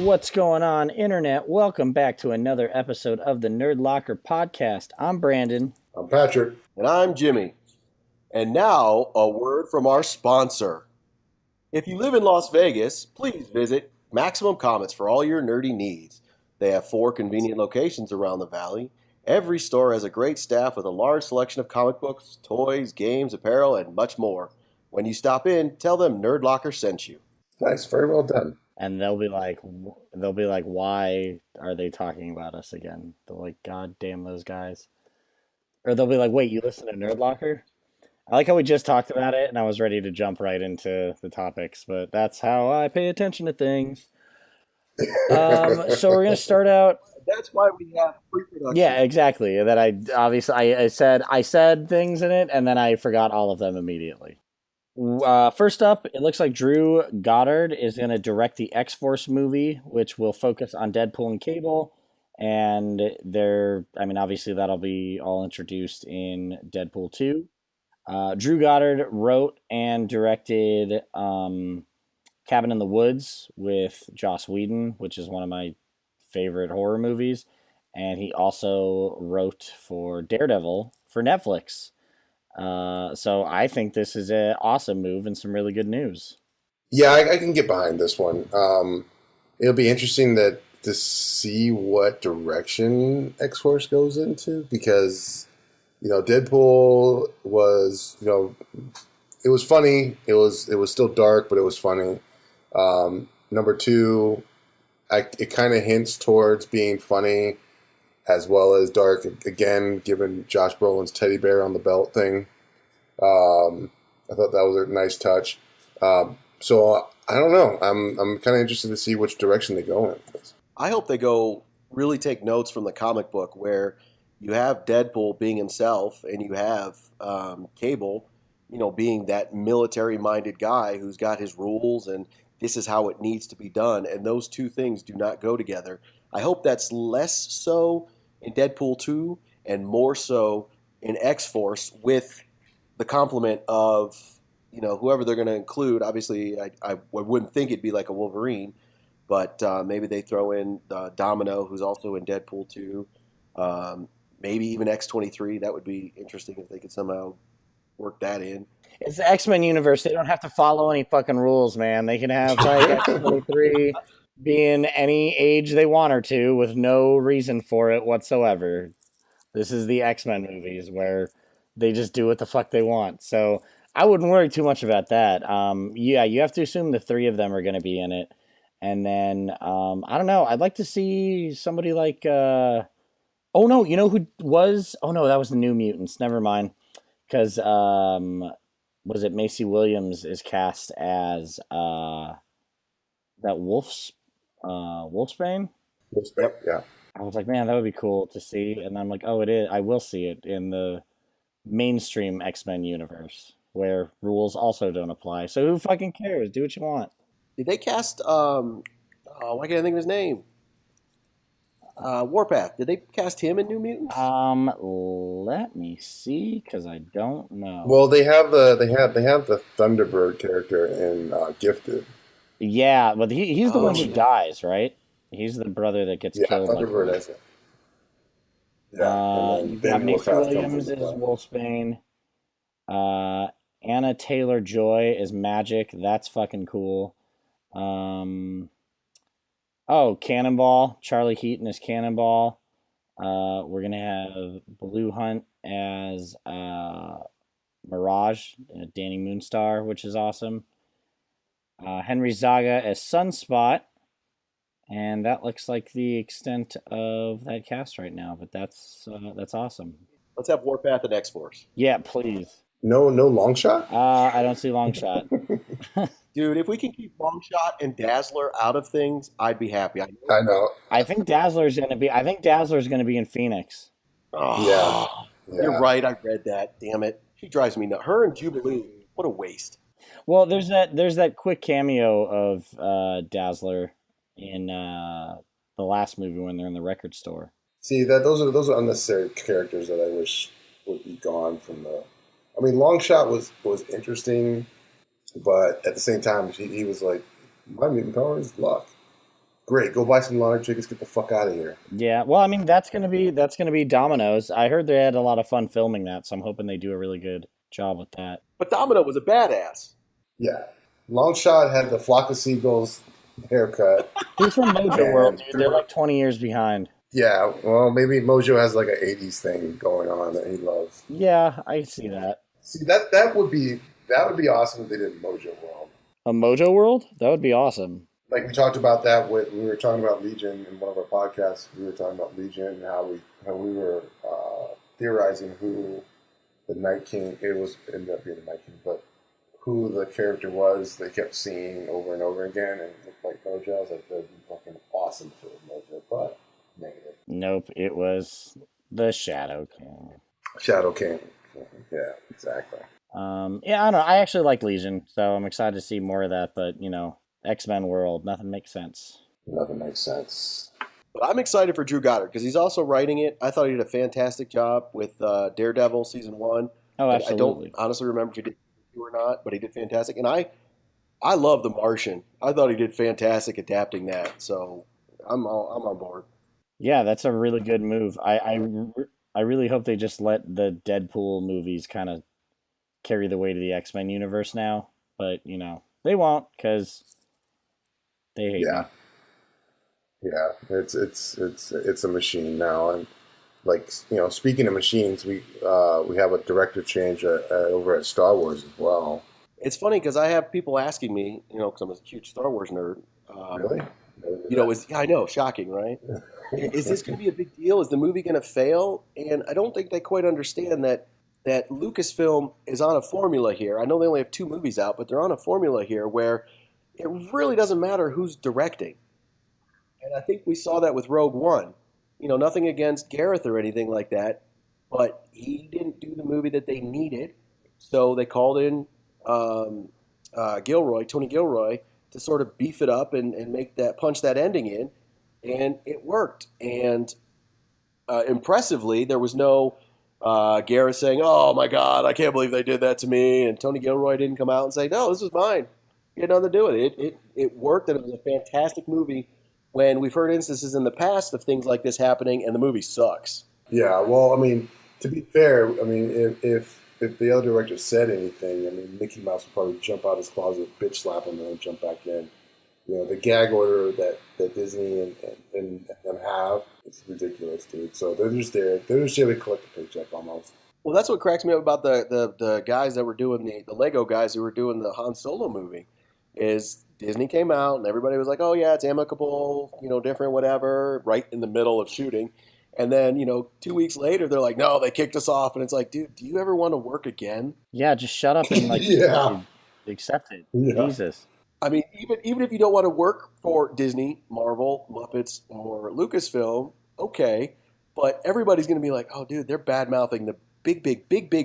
What's going on, Internet? Welcome back to another episode of the Nerdlocker podcast. I'm Brandon. I'm Patrick. And I'm Jimmy. And now, a word from our sponsor. If you live in Las Vegas, please visit Maximum Comics for all your nerdy needs. They have 4 convenient locations around the valley. Every store has a great staff with a large selection of comic books, toys, games, apparel, and much more. When you stop in, tell them Nerdlocker sent you. Nice, very well done. And they'll be like, why are they talking about us again? They're like, God damn those guys. Or they'll be like, wait, you listen to Nerdlocker? I like how we just talked about it, and I was ready to jump right into the topics, but that's how I pay attention to things. So we're gonna start out. That's why we have pre-production. Yeah, exactly. That I said things in it, and then I forgot all of them immediately. First up, it looks like Drew Goddard is going to direct the X-Force movie, which will focus on Deadpool and Cable. And obviously that'll be all introduced in Deadpool 2. Drew Goddard wrote and directed Cabin in the Woods with Joss Whedon, which is one of my favorite horror movies. And he also wrote for Daredevil for Netflix. So I think this is an awesome move and some really good news. Yeah, I can get behind this one. It'll be interesting to see what direction X-Force goes into because, Deadpool was, it was funny. It was still dark, but it was funny. Number 2, it kind of hints towards being funny as well as dark, again, given Josh Brolin's teddy bear on the belt thing. I thought that was a nice touch. So I don't know. I'm kind of interested to see which direction they go in. I hope they really take notes from the comic book where you have Deadpool being himself and you have Cable, being that military-minded guy who's got his rules and this is how it needs to be done. And those two things do not go together. I hope that's less so in Deadpool 2 and more so in X-Force with the complement of, whoever they're going to include. Obviously, I wouldn't think it'd be like a Wolverine, but maybe they throw in Domino, who's also in Deadpool 2. Maybe even X-23. That would be interesting if they could somehow work that in. It's the X-Men universe. They don't have to follow any fucking rules, man. They can have like X-23 be in any age they want her to with no reason for it whatsoever. This is the X-Men movies where they just do what the fuck they want. So I wouldn't worry too much about that. Yeah, you have to assume the 3 of them are going to be in it. And then, I don't know. I'd like to see somebody like... oh, no. You know who was... Oh, no, that was the New Mutants. Never mind. Because, was it Macy Williams is cast as that Wolfsbane? Wolfsbane, yeah. I was like, man, that would be cool to see. And I'm like, oh, it is. I will see it in the mainstream X-Men universe where rules also don't apply. So who fucking cares? Do what you want. Did they cast, why can't I think of his name? Warpath. Did they cast him in New Mutants? Let me see, because I don't know. Well, they have the Thunderbird character in Gifted. Yeah, but he's the one who dies, right? He's the brother that gets killed. Thunderbird is it. Yeah. You got Macy Williams as Wolfsbane. Anna Taylor-Joy is Magic. That's fucking cool. Cannonball. Charlie Heaton is Cannonball. We're going to have Blue Hunt as Mirage, Danny Moonstar, which is awesome. Henry Zaga as Sunspot. And that looks like the extent of that cast right now, but that's awesome. Let's have Warpath and X-Force. Yeah, please. No Longshot? I don't see Longshot. Dude, if we can keep Longshot and Dazzler out of things, I'd be happy. I know. I think Dazzler's gonna be in Phoenix. Oh, yeah. You're right. I read that. Damn it, she drives me nuts. Her and Jubilee. What a waste. Well, there's that quick cameo of Dazzler in the last movie when they're in the record store. See those are unnecessary characters that I wish would be gone from the. I mean, Longshot was interesting, but at the same time, he was like, my mutant power is luck. Great, go buy some lottery tickets. Get the fuck out of here. Yeah, well, I mean that's gonna be Domino's. I heard they had a lot of fun filming that, so I'm hoping they do a really good job with that. But Domino was a badass. Yeah, long shot had the flock of seagulls haircut, He's from Mojo World, and dude. They're like 20 years behind. yeah, well, maybe Mojo has like an '80s thing going on that he loves. Yeah, I see that. See, that would be awesome if they did Mojo World. A Mojo World? That would be awesome. Like we talked about that with we were talking about Legion in one of our podcasts. We were talking about Legion and how we were theorizing who the Night King. It was ended up being the Night King, but who the character was. They kept seeing over and over again, and it looked like Mojo. I was like, that'd be fucking awesome for Mojo, but negative. Nope, it was the Shadow King. Shadow King. Yeah, exactly. Yeah, I don't know. I actually like Legion, so I'm excited to see more of that. But X-Men World, nothing makes sense. Nothing makes sense. But I'm excited for Drew Goddard because he's also writing it. I thought he did a fantastic job with Daredevil season 1. Oh, I don't absolutely. honestly remember if he did or not, but he did fantastic. And I love The Martian. I thought he did fantastic adapting that. So I'm on board. Yeah, that's a really good move. I really hope they just let the Deadpool movies kind of carry the weight of the X-Men universe now. But they won't because they hate Yeah, me. yeah. It's a machine now, and like speaking of machines, we have a director change over at Star Wars as well. It's funny because I have people asking me, because I'm a huge Star Wars nerd. Really? Never knew that. Yeah, I know, shocking, right? Is this going to be a big deal? Is the movie going to fail? And I don't think they quite understand that Lucasfilm is on a formula here. I know they only have 2 movies out, but they're on a formula here where it really doesn't matter who's directing. And I think we saw that with Rogue One. Nothing against Gareth or anything like that, but he didn't do the movie that they needed. So they called in Tony Gilroy, to sort of beef it up and make that punch that ending in, and it worked. And impressively, there was no Gareth saying, "Oh my God, I can't believe they did that to me," and Tony Gilroy didn't come out and say, "No, this is mine." He had nothing to do with it. It worked, and it was a fantastic movie. When we've heard instances in the past of things like this happening, and the movie sucks. Yeah, well, I mean, to be fair, I mean, if the other director said anything, I mean, Mickey Mouse would probably jump out his closet, bitch slap him, and then jump back in. The gag order that Disney and them have is ridiculous, dude. So they're just there. They're just there to collect a paycheck almost. Well, that's what cracks me up about the guys that were doing the Lego guys who were doing the Han Solo movie. Is Disney came out and everybody was like, "Oh yeah, it's amicable, different, whatever," right in the middle of shooting. And then, 2 weeks later, they're like, "No, they kicked us off." And it's like, dude, do you ever want to work again? Yeah, just shut up and Yeah, accept it. yeah. Jesus. I mean, even if you don't want to work for Disney, Marvel, Muppets, or Lucasfilm, okay. But everybody's going to be like, "Oh, dude, they're bad mouthing the big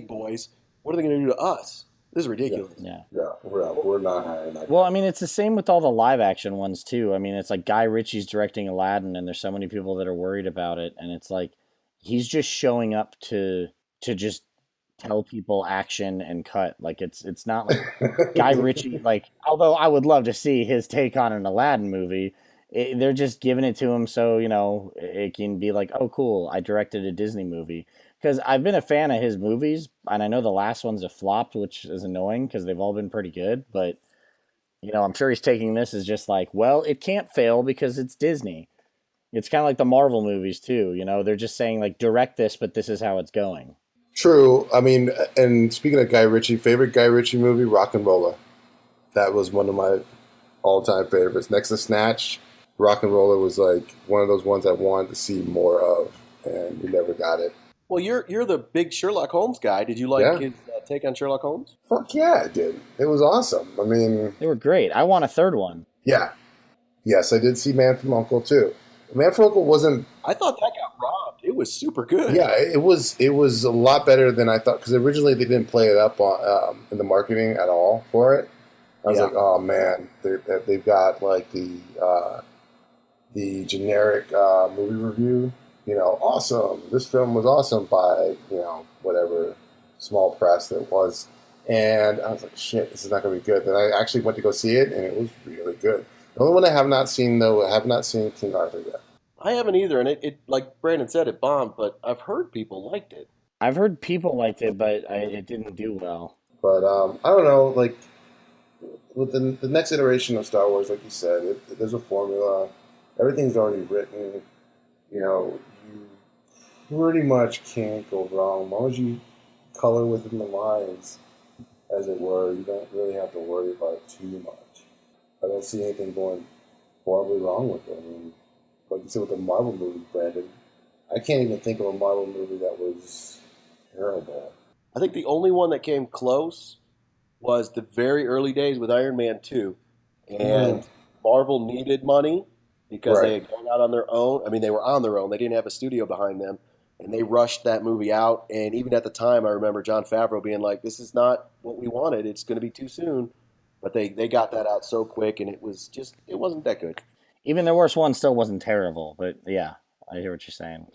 boys. What are they going to do to us? This is ridiculous." Yeah. Yeah, we're not hiring that Well, guy. I mean, it's the same with all the live action ones too. I mean, it's like Guy Ritchie's directing Aladdin, and there's so many people that are worried about it, and it's like he's just showing up to just tell people action and cut. Like it's not like Guy Ritchie. Like, although I would love to see his take on an Aladdin movie, they're just giving it to him so it can be like, oh, cool, I directed a Disney movie. Because I've been a fan of his movies, and I know the last ones have flopped, which is annoying because they've all been pretty good. But I'm sure he's taking this as just like, well, it can't fail because it's Disney. It's kind of like the Marvel movies too. They're just saying like, direct this, but this is how it's going. True. I mean, and speaking of Guy Ritchie, favorite Guy Ritchie movie, Rock and Roller. That was one of my all-time favorites. Next to Snatch, Rock and Roller was like one of those ones I wanted to see more of, and we never got it. Well, you're the big Sherlock Holmes guy. Did you like Yeah. his take on Sherlock Holmes? Fuck yeah, I did. It was awesome. I mean, They were great. I want a third one. yeah. Yes, I did see Man from U.N.C.L.E. too. Man from U.N.C.L.E. wasn't. I thought that got robbed. It was super good. Yeah, it was a lot better than I thought because originally they didn't play it up in the marketing at all for it. I was Yeah. like, oh man, they've got like the generic movie review. Awesome. This film was awesome by whatever small press that it was, and I was like, shit, this is not going to be good. Then I actually went to go see it, and it was really good. The only one I have not seen though, I have not seen King Arthur yet. I haven't either, and it like Brandon said, it bombed, but I've heard people liked it. I've heard people liked it, but it didn't do well. But I don't know. Like with the next iteration of Star Wars, like you said, there's a formula. Everything's already written. You know, you pretty much can't go wrong. As long as you color within the lines, as it were, you don't really have to worry about it too much. I don't see anything going horribly wrong with it. I mean, like you said with the Marvel movies, Brandon, I can't even think of a Marvel movie that was terrible. I think the only one that came close was the very early days with Iron Man 2. Mm, And Marvel needed money because they right. had gone out on their own. I mean, they were on their own. They didn't have a studio behind them. And they rushed that movie out. And even at the time, I remember Jon Favreau being like, this is not what we wanted. It's going to be too soon. But they got that out so quick, and it wasn't that good. Even the worst one still wasn't terrible, but yeah, I hear what you're saying.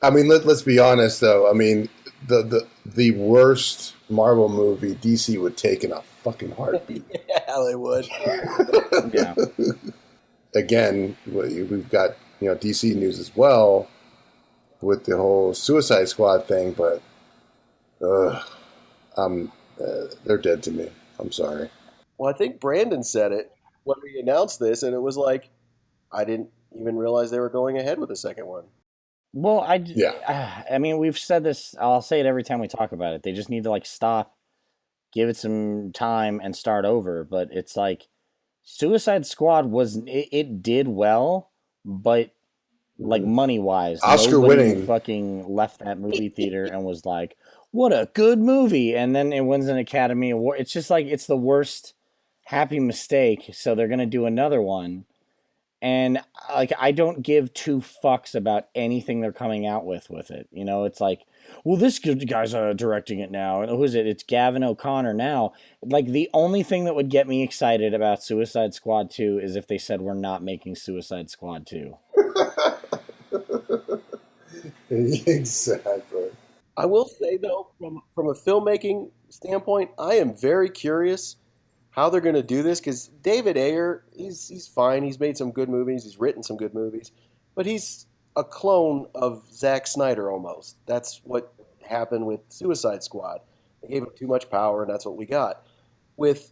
I mean, let's be honest though. I mean, the worst Marvel movie DC would take in a fucking heartbeat. Yeah, they would. Yeah. Again, we've got DC news as well with the whole Suicide Squad thing, but they're dead to me. I'm sorry. Well, I think Brandon said it when we announced this, and it was like, I didn't even realize they were going ahead with the second one. Well, Yeah, I mean, we've said this. I'll say it every time we talk about it. They just need to like stop, give it some time, and start over. But it's like Suicide Squad it did well, but like money wise, Oscar nobody winning. fucking left that movie theater and was like, "What a good movie!" And then it wins an Academy Award. It's just like it's the worst happy mistake. So they're gonna do another one, and like I don't give two fucks about anything they're coming out with it. You know, it's like, well, this guy's directing it now, and who's it? It's Gavin O'Connor now. Like the only thing that would get me excited about Suicide Squad 2 is if they said we're not making Suicide Squad 2. Exactly. I will say though, from a filmmaking standpoint, I am very curious how they're going to do this because David Ayer, he's fine. He's made some good movies. He's written some good movies, but he's a clone of Zack Snyder almost. That's what happened with Suicide Squad. They gave him too much power, and that's what we got. With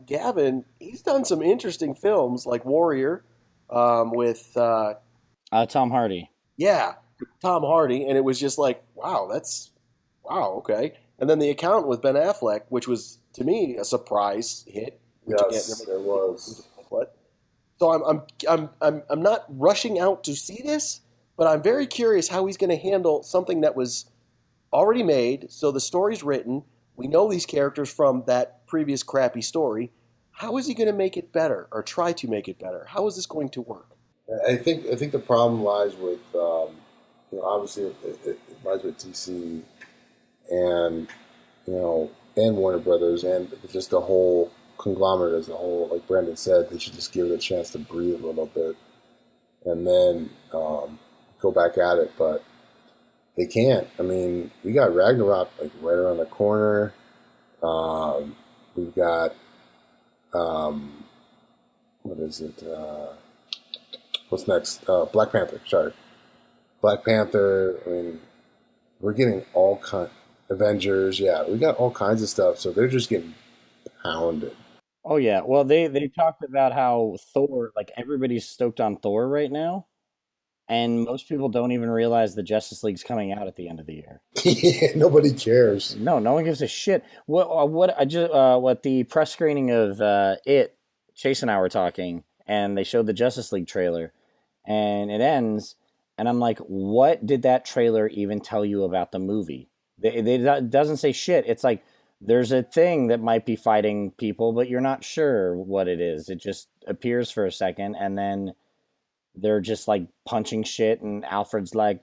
Gavin, he's done some interesting films like Warrior, with Tom Hardy. yeah, Tom Hardy, and it was just like, wow, okay. And then The Accountant with Ben Affleck, which was to me a surprise hit, which again, Yes, there was. what? So I'm not rushing out to see this, but I'm very curious how he's going to handle something that was already made. So the story's written. We know these characters from that previous crappy story. How is he going to make it better or try to make it better? How is this going to work? I think the problem lies with obviously it lies with DC and and Warner Brothers and just the whole conglomerate as a whole. Like Brandon said, they should just give it a chance to breathe a little bit and then go back at it. But they can't. I mean, we got Ragnarok like right around the corner. We've got what is it? What's next? Black Panther. Sorry, Black Panther. I mean, we're getting all kind Avengers. Yeah, we got all kinds of stuff. So they're just getting pounded. Oh yeah. Well, they talked about how Thor, like everybody's stoked on Thor right now, and most people don't even realize the Justice League's coming out at the end of the year. Yeah, nobody cares. No, no one gives a shit. What the press screening of Chase and I were talking, and they showed the Justice League trailer, and it ends, and I'm like, what did that trailer even tell you about the movie? It doesn't say shit. It's like there's a thing that might be fighting people, but you're not sure what it is. It just appears for a second, and then they're just like punching shit, and Alfred's like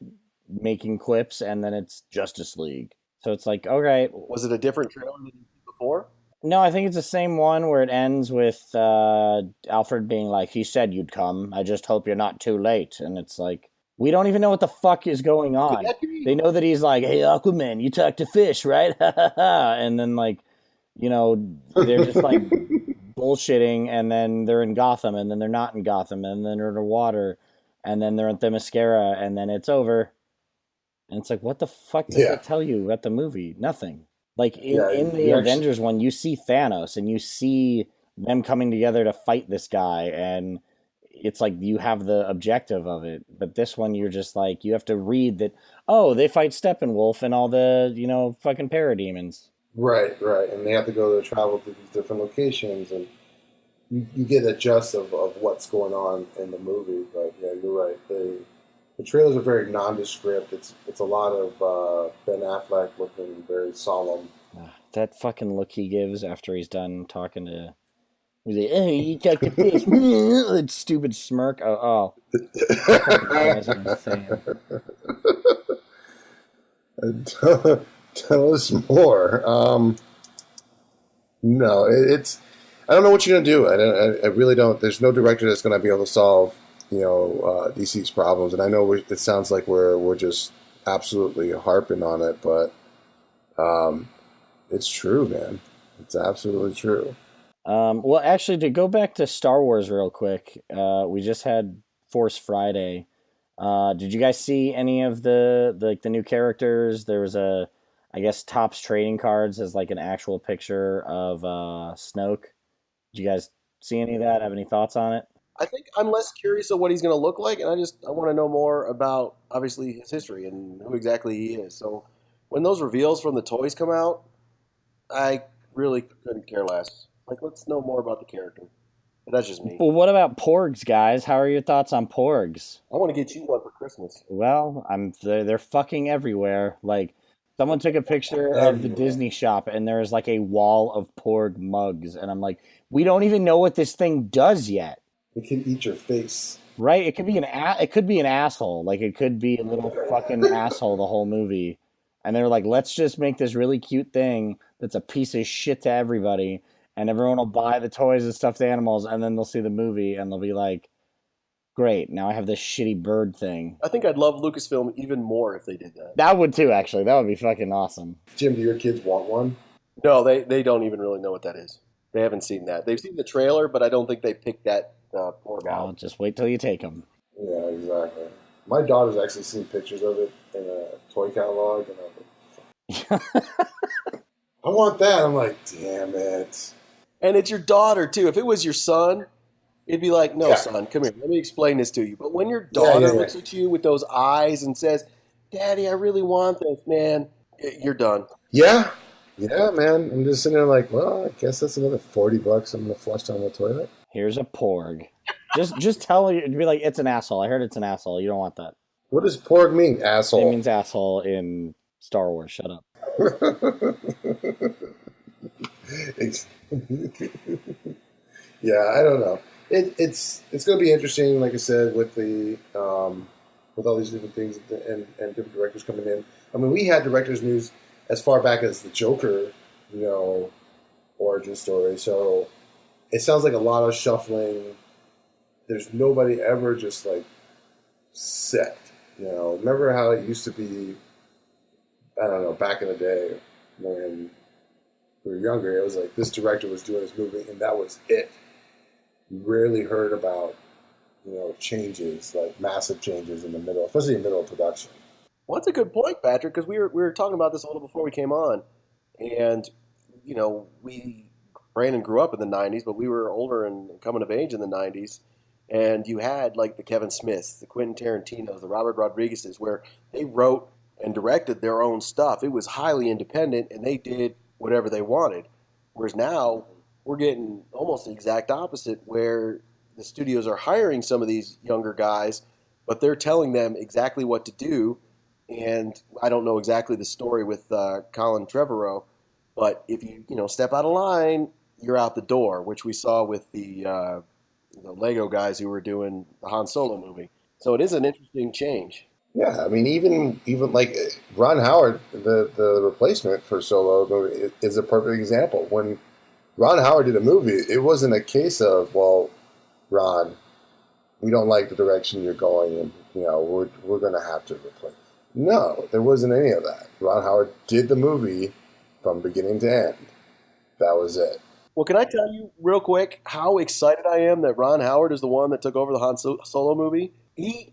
making quips, and then it's Justice League. So it's like, okay, Was it a different trailer than before? no, I think it's the same one where it ends with Alfred being like, "He said you'd come. I just hope you're not too late." And it's like, we don't even know what the fuck is going Could on. that be? They know that he's like, "Hey, Aquaman, you talk to fish, right?" And then like, they're just like bullshitting, and then they're in Gotham, and then they're not in Gotham, and then they're underwater, and then they're at the mascara, and then it's over. And it's like, what the fuck does Yeah, that tell you about the movie? Nothing. Like yeah. in the You actually, Avengers one, you see Thanos and you see them coming together to fight this guy, and it's like you have the objective of it. But this one, you're just like you have to read that. Oh, they fight Steppenwolf and all the fucking parademons. right, and they have to go to travel to these different locations, and you get a gist of what's going on in the movie. But yeah, you're right. The trailers are very nondescript. It's a lot of Ben Affleck looking very solemn. That fucking look he gives after he's done talking to. He's like, "Oh, you talk to fish." That stupid smirk. Oh, that fucking drives me insane. Tell us more. No, it's. I don't know what you're gonna do. I really don't. There's no director that's gonna be able to solve, DC's problems. And I know it sounds like we're just absolutely harping on it, but it's true, man. It's absolutely true. Well, actually, to go back to Star Wars real quick, we just had Force Friday. Did you guys see any of the new characters? There was I guess Topps trading cards as like an actual picture of Snoke. Did you guys see any of that? Have any thoughts on it? I think I'm less curious of what he's going to look like, and I want to know more about obviously his history and who exactly he is. So when those reveals from the toys come out, I really couldn't care less. Like, let's know more about the character. But that's just me. Well, what about Porgs, guys? How are your thoughts on Porgs? I want to get you one for Christmas. Well, they're fucking everywhere. Like someone took a picture of the Everywhere. Disney shop and there's like a wall of Porg mugs and I'm like, we don't even know what this thing does yet. It can eat your face. Right? It could be it could be an asshole. Like it could be a little fucking asshole the whole movie. And they're like, let's just make this really cute thing that's a piece of shit to everybody and everyone will buy the toys and stuffed animals and then they'll see the movie and they'll be like, great, now I have this shitty bird thing. I think I'd love Lucasfilm even more if they did that. That would too, actually. That would be fucking awesome. Jim, do your kids want one? No, they don't even really know what that is. They haven't seen that. They've seen the trailer, but I don't think they picked that porg I'll out. just wait till you take them. Yeah, exactly. My daughter's actually seen pictures of it in a toy catalog, and I'm like, I want that. I'm like, damn it. And it's your daughter too. If it was your son, it'd be like, no, Yeah. son, come here. Let me explain this to you. But when your Yeah, daughter yeah, yeah. looks at you with those eyes and says, Daddy, I really want this, man, you're done. Yeah, yeah, man. I'm just sitting there like, well, I guess that's another $40 I'm gonna flush down the toilet. Here's a porg. Just tell you, be like, it's an asshole. I heard it's an asshole. You don't want that. What does porg mean, It asshole? means asshole in Star Wars. Shut up. It's- yeah, I don't know. It's going to be interesting, like I said, with all these different things and different directors coming in. I mean, we had directors news as far back as the Joker, origin story. So it sounds like a lot of shuffling. There's nobody ever just like set. Remember how it used to be? I don't know, back in the day when we were younger, it was like this director was doing his movie and that was it. You rarely heard about, changes, like massive changes in the middle, especially in the middle of production. Well, that's a good point, Patrick, because we were talking about this a little before we came on. And, Brandon grew up in the 90s, but we were older and coming of age in the 90s. And you had like the Kevin Smiths, the Quentin Tarantinos, the Robert Rodriguez's, where they wrote and directed their own stuff. It was highly independent, and they did whatever they wanted. Whereas now we're getting almost the exact opposite, where the studios are hiring some of these younger guys, but they're telling them exactly what to do. And I don't know exactly the story with Colin Trevorrow, but if you step out of line, you're out the door, which we saw with the Lego guys who were doing the Han Solo movie. So it is an interesting change. Yeah, I mean, even like Ron Howard, the replacement for Solo is a perfect example. When Ron Howard did a movie, it wasn't a case of, well, Ron, we don't like the direction you're going, and we're going to have to replace. No, there wasn't any of that. Ron Howard did the movie from beginning to end. That was it. Well, can I tell you real quick how excited I am that Ron Howard is the one that took over the Solo movie?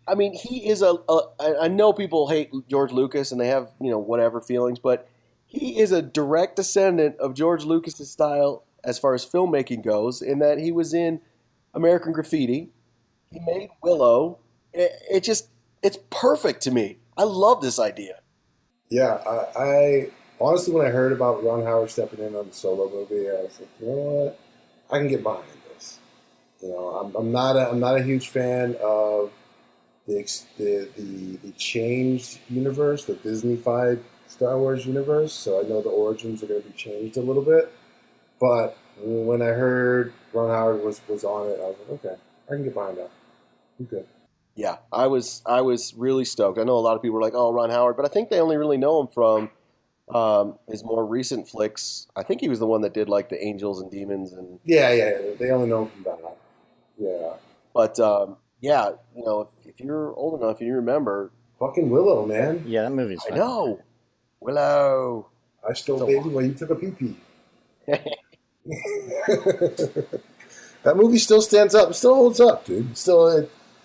I mean, he is I know people hate George Lucas and they have, whatever feelings, but he is a direct descendant of George Lucas's style as far as filmmaking goes, in that he was in American Graffiti. He made Willow. It's perfect to me. I love this idea. Yeah, I honestly, when I heard about Ron Howard stepping in on the Solo movie, I was like, you know what, I can get behind this. I'm not a huge fan of the changed universe, the Disney-fied Star Wars universe. So I know the origins are going to be changed a little bit. But when I heard Ron Howard was on it, I was like, okay, I can get behind that. I'm good. Yeah, I was really stoked. I know a lot of people were like, "Oh, Ron Howard," but I think they only really know him from his more recent flicks. I think he was the one that did like the Angels and Demons, and Yeah. They only know from that. Yeah. but yeah, if you're old enough and you remember, Fucking Willow, man. Yeah, that movie's I fun. know Willow. I stole So- baby while you took a pee pee. That movie still stands up. It still holds up, dude.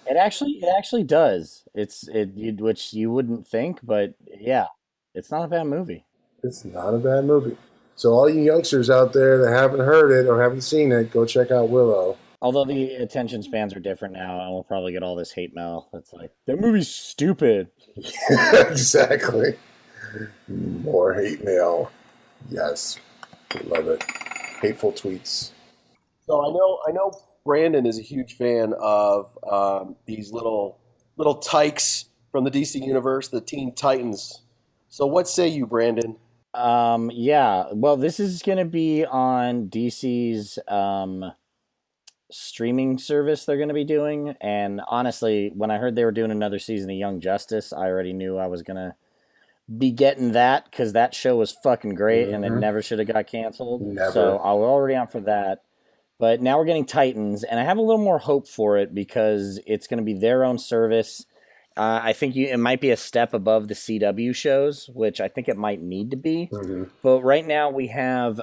It actually does. Which you wouldn't think, but yeah, it's not a bad movie. It's not a bad movie. So all you youngsters out there that haven't heard it or haven't seen it, go check out Willow. Although the attention spans are different now, and we'll probably get all this hate mail. That's like that movie's stupid. Exactly. More hate mail. Yes. Love it. Hateful tweets. So I know Brandon is a huge fan of these little tykes from the DC universe, the Teen Titans. So what say you, Brandon? Yeah. Well, this is gonna be on DC's streaming service they're gonna be doing, and honestly, when I heard they were doing another season of Young Justice, I already knew I was gonna be getting that because that show was fucking great and it Mhm. never should have got canceled. Never. So I was already on for that. But now we're getting Titans, and I have a little more hope for it because it's going to be their own service. I think it might be a step above the CW shows, which I think it might need to be. Mm-hmm. But right now we have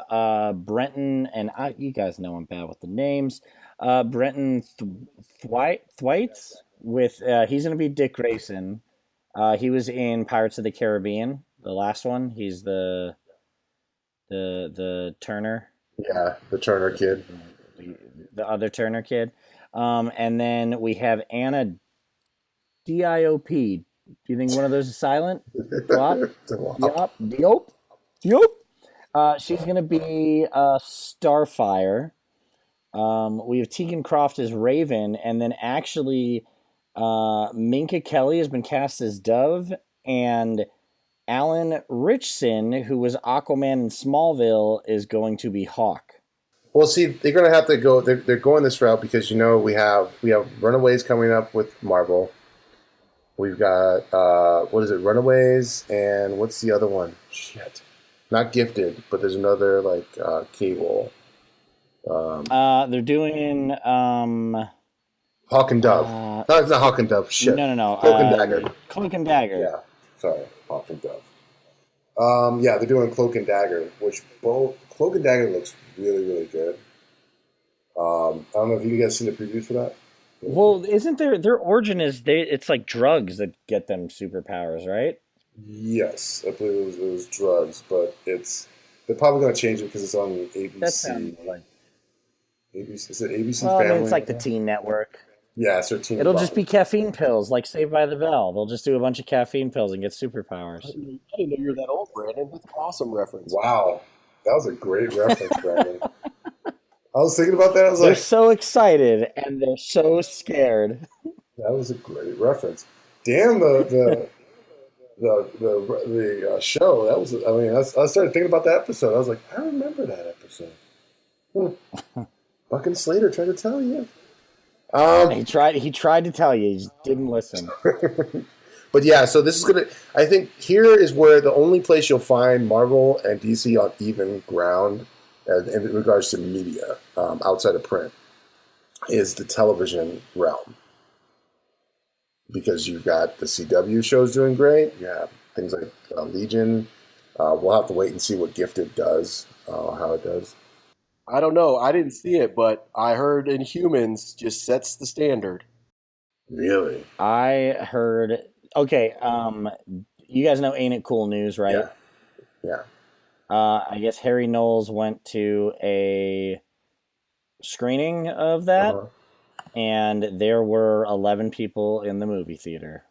Brenton, and you guys know I'm bad with the names. Brenton Thwaites with he's going to be Dick Grayson. He was in Pirates of the Caribbean, the last one. He's the Turner. Yeah, the Turner kid. The other Turner kid. And then we have Anna Diop. Do you think one of those is silent? Diop. She's going to be Starfire. We have Tegan Croft as Raven, and then actually Minka Kelly has been cast as Dove, and Alan Ritchson, who was Aquaman in Smallville, is going to be Hawk. Well, see, they're going to have to go. They're going this route because we have Runaways coming up with Marvel. We've got what is it? Runaways, and what's the other one? Shit, not Gifted, but there's another like Cable. They're doing Hawk and Dove. No, it's not Hawk and Dove. Shit. No. Cloak and Dagger. Cloak and Dagger. Yeah, sorry, Hawk and Dove. Yeah, they're doing Cloak and Dagger, which both Cloak and Dagger looks really, really good. I don't know if you guys seen the previews for that. Well, isn't their origin is it's like drugs that get them superpowers, right? Yes, I believe it was drugs, but they're probably going to change it because it's on ABC. That sounds like ABC, is it ABC well, Family? I mean, it's like the Teen Network. Yeah, it's their teen. It'll just be caffeine pills, like Saved by the Bell. They'll just do a bunch of caffeine pills and get superpowers. I didn't know you were that old, Brandon. That's an awesome reference. Wow, that was a great reference, Brandon. I was thinking about that. I was They're like, so excited and they're so scared. that was a great reference. Damn the show. That was. I mean, I started thinking about that episode. I was like, I remember that episode. Fucking Slater tried to tell you. He tried to tell you, he just didn't listen. But yeah, so this is gonna. I think here is where the only place you'll find Marvel and DC on even ground, in regards to media outside of print, is the television realm. Because you've got the CW shows doing great. You have things like Legion. We'll have to wait and see what Gifted does, how it does. I don't know. I didn't see it, but I heard Inhumans just sets the standard. Really? I heard. Okay, you guys know Ain't It Cool News, right? Yeah. Yeah. I guess Harry Knowles went to a screening of Uh that, huh. and there were 11 people in the movie theater.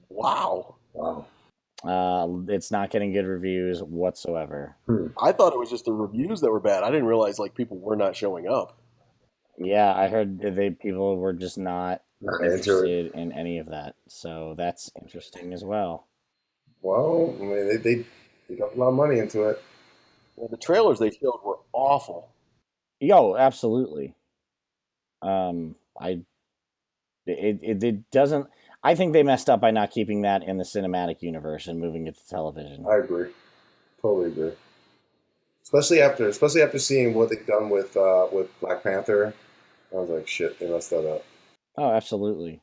Wow. Wow. It's not getting good reviews whatsoever. Hmm. I thought it was just the reviews that were bad. I didn't realize like people were not showing up. Yeah, I heard that people were just not Not into it. interested in any of that. So that's interesting as well. Well, I mean, they got a lot of money into it. Well, the trailers they showed were awful. Yo, absolutely. I it doesn't. I think they messed up by not keeping that in the cinematic universe and moving it to television. I agree. Totally agree. Especially after seeing what they've done with Black Panther, I was like, shit, they messed that up. Oh, absolutely.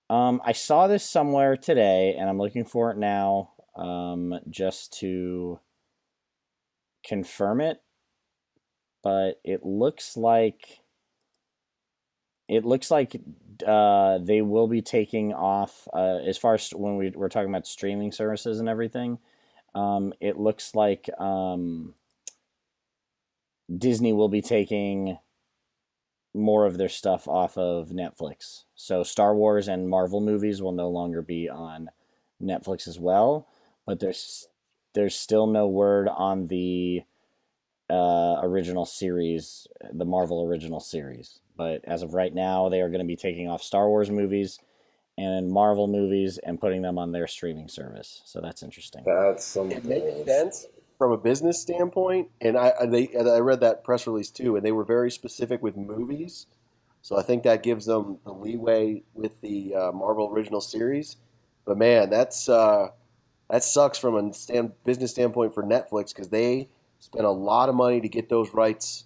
I saw this somewhere today, and I'm looking for it now, just to confirm it. But it looks like they will be taking off as far as when we're talking about streaming services and everything. It looks like Disney will be taking more of their stuff off of Netflix. So Star Wars and Marvel movies will no longer be on Netflix as well. But there's still no word on the original series, the Marvel original series. But as of right now, they are going to be taking off Star Wars movies and Marvel movies and putting them on their streaming service. So that's interesting. That's some It makes balls. sense from a business standpoint, and I read that press release too, and they were very specific with movies. So I think that gives them the leeway with the Marvel original series. But man, that sucks from a business standpoint for Netflix because they spent a lot of money to get those rights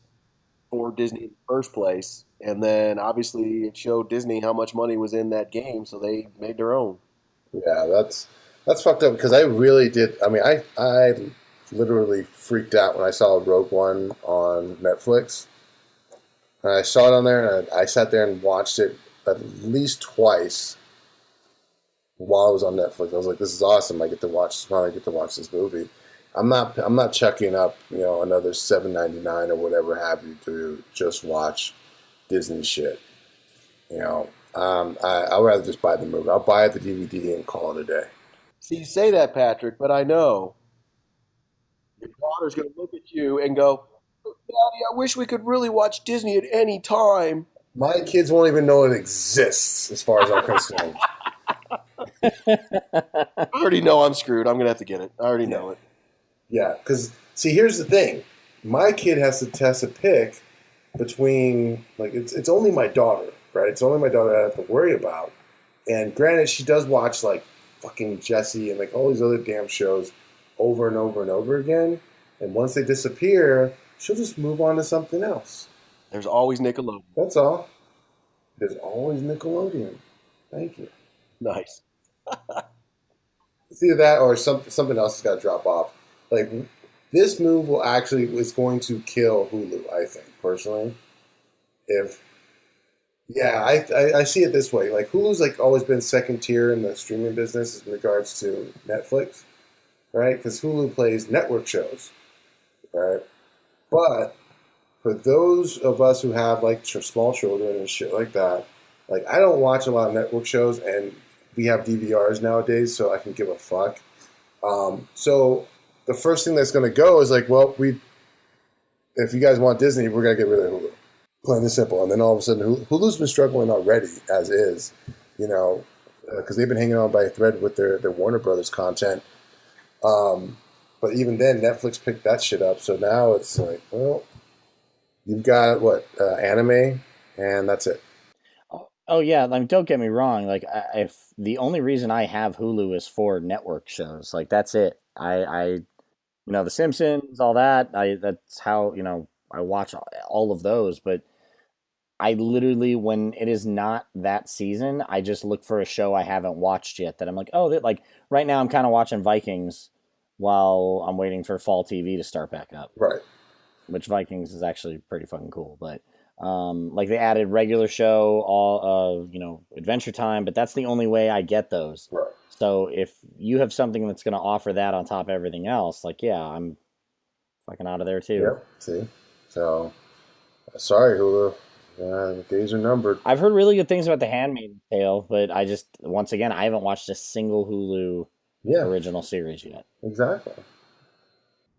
for Disney in the first place, and then obviously it showed Disney how much money was in that game, so they made their own. Yeah, that's fucked up because I really did. I mean, I literally freaked out when I saw Rogue One on Netflix. And I saw it on there, and I sat there and watched it at least twice while it was on Netflix. I was like, "This is awesome! Finally get to watch this movie." I'm not checking up, another $7.99 or whatever have you to just watch Disney shit. I'll rather just buy the movie. I'll buy the DVD and call it a day. See, you say that, Patrick, but I know your daughter's going to look at you and go, "Daddy, I wish we could really watch Disney at any time." My kids won't even know it exists, as far as I'm concerned. I already know I'm screwed. I'm going to have to get it. I already Yeah, know it. yeah. Because see, here's the thing: my kid has to pick between like it's only my daughter, right? It's only my daughter I have to worry about. And granted, she does watch like fucking Jesse and like all these other damn shows over and over and over again. And once they disappear, she'll just move on to something else. There's always Nickelodeon. That's all. There's always Nickelodeon. Thank you. Nice. It's either that or something else has got to drop off. Like this move will actually is going to kill Hulu. I think personally, if yeah, I see it this way. Like Hulu's like always been second tier in the streaming business in regards to Netflix, right? Because Hulu plays network shows, right? But for those of us who have like small children and shit like that, like I don't watch a lot of network shows, and we have DVRs nowadays, so I can give a fuck. So the first thing that's going to go is like, well, if you guys want Disney, we're going to get rid of Hulu. Plain and simple. And then all of a sudden, Hulu's been struggling already as is, you know, because they've been hanging on by a thread with their Warner Brothers content. But even then, Netflix picked that shit up. So now it's like, well, you've got what anime, and that's it. Oh yeah, I mean, don't get me wrong. Like, if the only reason I have Hulu is for network shows, like that's it. The Simpsons, all that. That's how I watch all of those. But I literally, when it is not that season, I just look for a show I haven't watched yet. That I'm like, oh, like right now, I'm kind of watching Vikings while I'm waiting for fall TV to start back up. Right. which Vikings is actually pretty fucking cool. But like they added regular show, all Adventure Time, but that's the only way I get those. Right. So if you have something that's going to offer that on top of everything else, like yeah, I'm fucking out of there too. Yep. See, so sorry, Hulu. The days are numbered. I've heard really good things about The Handmaid's Tale, but I just once again I haven't watched a single Hulu Yeah, original series yet. exactly.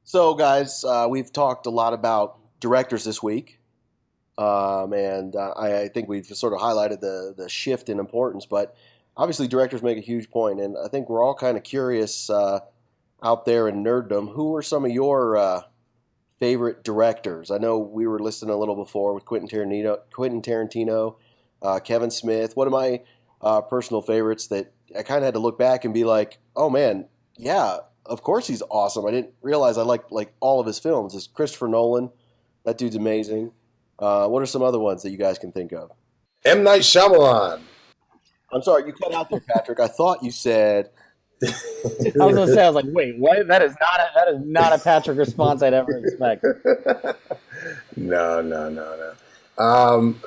So, guys, we've talked a lot about directors this week, and I think we've sort of highlighted the shift in importance. But obviously, directors make a huge point, and I think we're all kind of curious out there in nerddom. Who are some of your favorite directors? I know we were listening a little before with Quentin Tarantino, Kevin Smith. One of my personal favorites that I kind of had to look back and be like, oh man, yeah, of course he's awesome. I didn't realize I liked like all of his films. Is Christopher Nolan. That dude's amazing. What are some other ones that you guys can think of? M. Night Shyamalan. I'm sorry, you cut out there, Patrick. I thought you said. I was gonna say, I was like, wait, what? That is not a Patrick response I'd ever expect. No.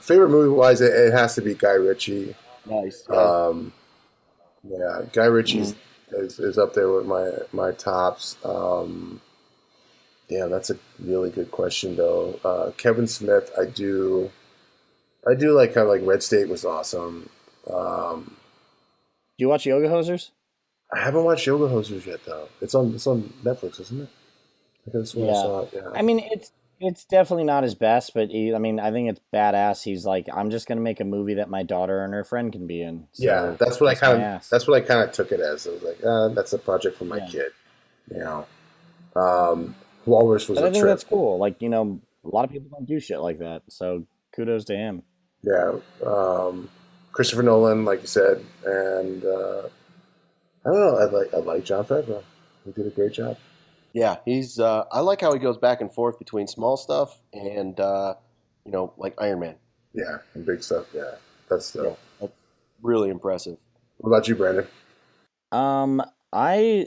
Favorite movie wise, it has to be Guy Ritchie. Nice. Yeah. Yeah, Guy Ritchie's is up there with my tops. Damn, that's a really good question though. Kevin Smith, I do like kind of like Red State was awesome. Do you watch Yoga Hosers? I haven't watched Yoga Hosers yet though. It's on Netflix, isn't it? I could have sworn I saw it. Yeah. I mean, it's definitely not his best, but I mean, I think it's badass. He's like, I'm just gonna make a movie that my daughter and her friend can be in. So Yeah, that's what I kind of took it as. I was like, that's a project for my kid. You know, Walrus was But a I think trip. that's cool. Like, a lot of people don't do shit like that. So kudos to him. Yeah, Christopher Nolan, like you said, and I don't know. I like Jon Favreau. He did a great job. Yeah, he's. I like how he goes back and forth between small stuff and like Iron Man. Yeah, and big stuff. Yeah, that's That's really impressive. What about you, Brandon? Um, I'm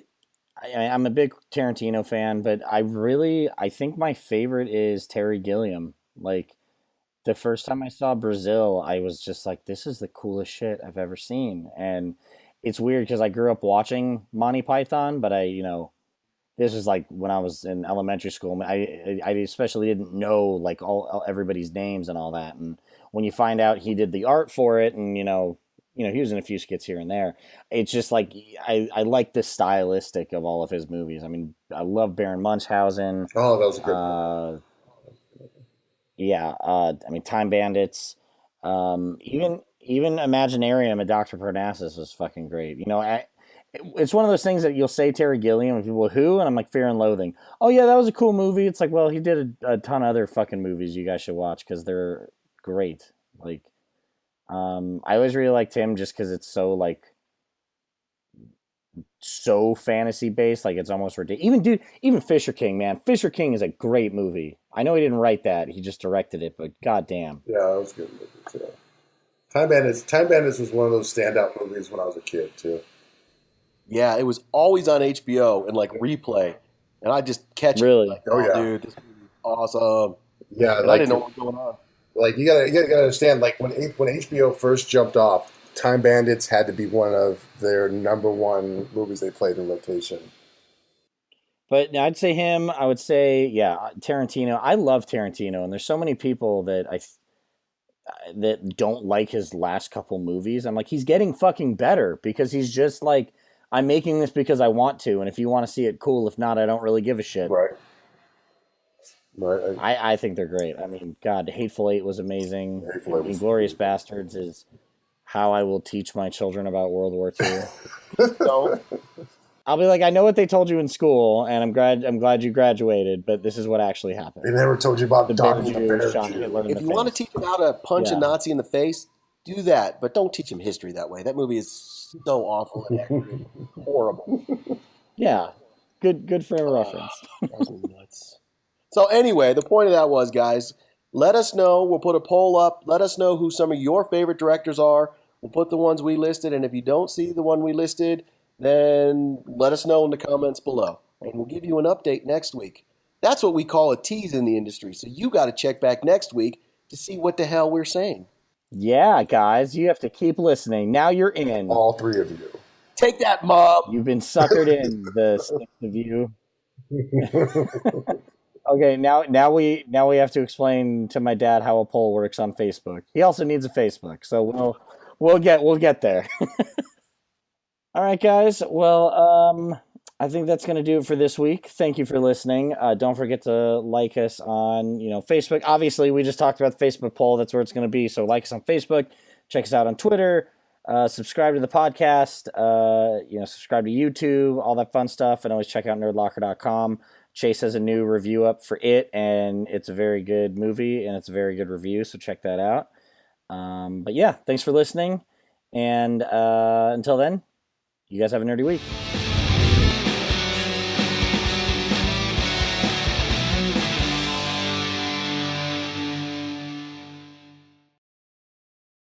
a big Tarantino fan, but I think my favorite is Terry Gilliam. Like the first time I saw Brazil, I was just like, this is the coolest shit I've ever seen. And it's weird because I grew up watching Monty Python, but this was like when I was in elementary school. I especially didn't know like all everybody's names and all that. And when you find out he did the art for it, and he was in a few skits here and there. It's just like I like the stylistic of all of his movies. I mean, I love Baron Munchausen. Oh, that was a good one. Yeah, I mean, Time Bandits, even Imaginarium and Doctor Parnassus was fucking great. It's one of those things that you'll say Terry Gilliam and people who, and I'm like Fear and Loathing. Oh yeah, that was a cool movie. It's like, well, he did a ton of other fucking movies you guys should watch because they're great. Like, I always really liked him just because it's so fantasy based, like it's almost ridiculous. Even Fisher King, man, Fisher King is a great movie. I know he didn't write that; he just directed it. But goddamn, Yeah, that was a good movie too. Time Bandits was one of those standout movies when I was a kid too. Yeah, it was always on HBO and like replay, and I just catch Really? it. Like, Oh, yeah. dude, this movie is awesome. Yeah, And I didn't know what was going on. like you gotta understand, like when HBO first jumped off, Time Bandits had to be one of their number one movies they played in rotation. but I'd say him. I would say, yeah, Tarantino. I love Tarantino, and there's so many people that don't like his last couple movies. I'm like, he's getting fucking better because he's just like, I'm making this because I want to, and if you want to see it, cool. If not, I don't really give a shit. Right. Right. I think they're great. I mean, God, Hateful Eight was amazing. Hateful Eight was Inglorious Bastards is how I will teach my children about World War II. So, I'll be like, I know what they told you in school, and I'm glad you graduated, but this is what actually happened. They never told you about The bear Tommy the Jew Bear shot Jew. Hitler in if the you face. want to teach him how to punch a Yeah. Nazi in the face, do that, but don't teach him history that way. That movie is so awful and aggravating. Horrible. Yeah, good frame of reference. Drives me nuts. So anyway, the point of that was, guys, let us know. We'll put a poll up. Let us know who some of your favorite directors are. We'll put the ones we listed, and if you don't see the one we listed, then let us know in the comments below, and we'll give you an update next week. That's what we call a tease in the industry. So you got to check back next week to see what the hell we're saying. Yeah, guys, you have to keep listening. Now you're in. All three of you. Take that, Mom. You've been suckered in, the 6 of you. Okay, now we have to explain to my dad how a poll works on Facebook. He also needs a Facebook, so we'll get there. All right, guys. Well, I think that's going to do it for this week. Thank you for listening. Don't forget to like us on, Facebook. Obviously, we just talked about the Facebook poll. That's where it's going to be. So like us on Facebook. Check us out on Twitter. Subscribe to the podcast. Subscribe to YouTube. All that fun stuff. And always check out nerdlocker.com. Chase has a new review up for it, and it's a very good movie, and it's a very good review. So check that out. But yeah, thanks for listening. And until then, you guys have a nerdy week.